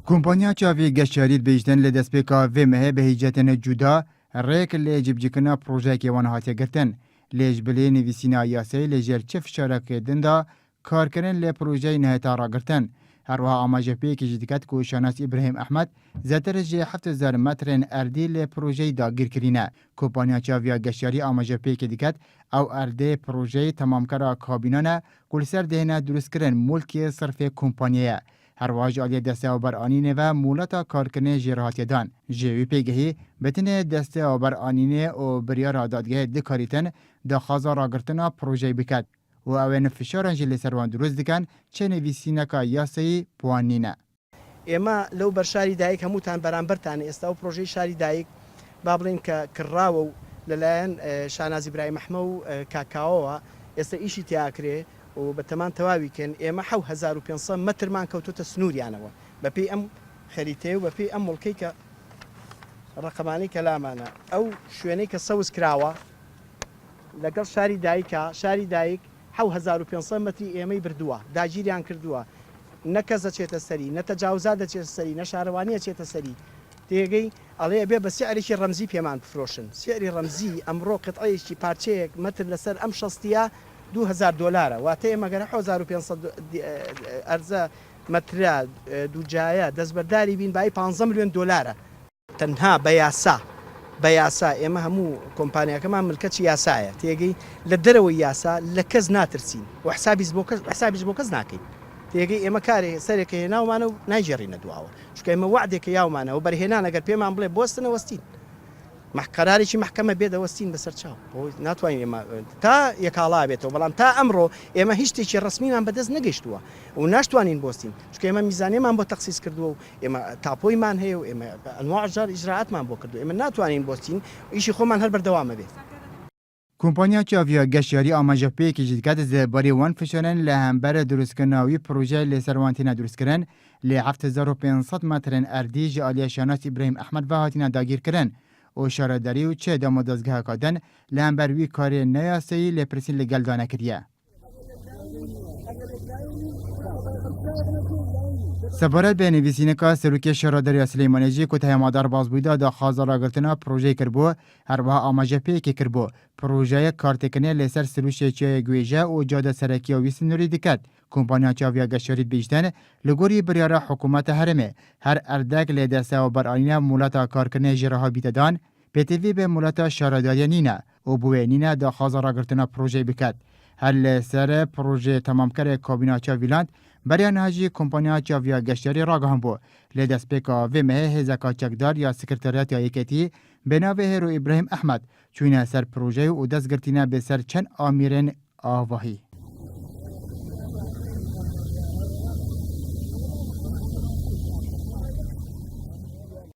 کمپانیا چاوی گشتیاری بیشتن لدسپیکا و مه بهیجتن جدا ریک لیجب جکنا پروژه که وان هاتی گرتن لیج بلی نویسینا یاسی لیجر چف شارک دندا کار کردن لی پروژه نهتا را گرتن هر وها آماجه پی که جدیکت کو شاناس ابراهیم احمد زتر جه 7000 مترن اردی لی پروژه داگیر کرینه کمپانیا چاوی گشتیاری آماجه پی که دیکت او اردی پروژه تمام کرا کابینانه کلسر دهنه درست کردن ملکی صرف کمپانیه هر واج آلی دسته آبر آنینه و مولتا کارکنه جراحتی دان. جوی پیگهی بتنه دسته آبر آنینه و بریار دادگاه دکاریتن دا خازا راگرتنا پروژه بکد و اوین فشار انجلی سروان دروز دکن چه نویسینه که یاسی پوانینه. اما لو بر شاری دایک هموتان برانبرتان است او پروژه شاری دایک بابلین که کراو للاین شاناز ابراهیم احمد کاکاو است ایشی تیاکره و بتمان تواوی کن اما حو 1500 متر مان كوتو سنوري انا ببي ام خريته وببي ام ملكيك رقماني كلامنا او شوينيك صوص كراوا لقل شاري دايك حو 1500 متر ايمي بردوا داجيريان كردوا نكزه چيت سري نتجاوزات چيت سري نشاروانيه چيت سري تيجي عليه بي بسعر شي رمزي بيمان بفروشن سعر رمزي امرو قطعي شي بارتشيك متر لسر ام شصتيا $2000 واتي ما قال 1500 ارزا متر دو جايه دزبرداري بين باي 15 مليون دولار تنها بياسا اما همو كومبانيا كمان ملكتش ياسايا تيجي للدروي ياسا لكز ناترسين وحسابي زبوكز ناكي تيجي اما كاري سرك هنا وما نيجرينا دواو شو كيما وعدك يا وما وبر هنا نقل بيما عم بلي بوستنا وستين قراري شي محكمة بيدا وستين بسرچاو ناتواني اما تا يكالا بيتو بلام تا امرو اما هیچ تيشي رسمي من بدز نگشتوا وناشتوانين بوستين شو كيما ميزانيه من بو تخصيص كردو اما تابوي من هي اما انواع اجراءات من بو كردو اما ناتوانين بوستين ايشي خو من هل بردوام بي کمپانیا چاویا گشتیاری آماجه پی که جدیدت زباری وان فشارن لهمبر درست کناوی پروژه لسروانتینا درست کرن ل 7500 مترن اردی جالی شاناس ابراهیم احمد و هاتینا داگیر کرن و شارداری و چه دام دزگاه کادن لهمبر وی کار نیاسی لپرسین لگل دانه کریه. سفارت به نویسینه که سروکی شاراداری سلیمانی جی که تهمادار باز بوده دا خازارا گرتنا پروژه کربو هر وها آماجه پی که کربو پروژه کارتکنه لسر سروش چای گویجه و جاده سرکی و ویسنوری دکت کمپانیا چاویا گشتارید بیشتن لگوری بریاره حکومت هرمه هر اردک لدسته و برآینه مولاتا کارکنه جراحا بیتدان پتیوی به مولاتا شاراداری نینه و بوه نینه دا خازارا گرتنا پروژه بکت هر لسر پروژه تمام کرده کابینا چاویلاند بریان هاجی کمپانیا چاویا گشتیاری راگهم بو لدست پیکا و مه هزکا چکدار یا سکرتاریات یا یکتی بناوه هرو ابراهیم احمد چونه سر پروژه و دست گرتینه به سر چند آمیرن آواهی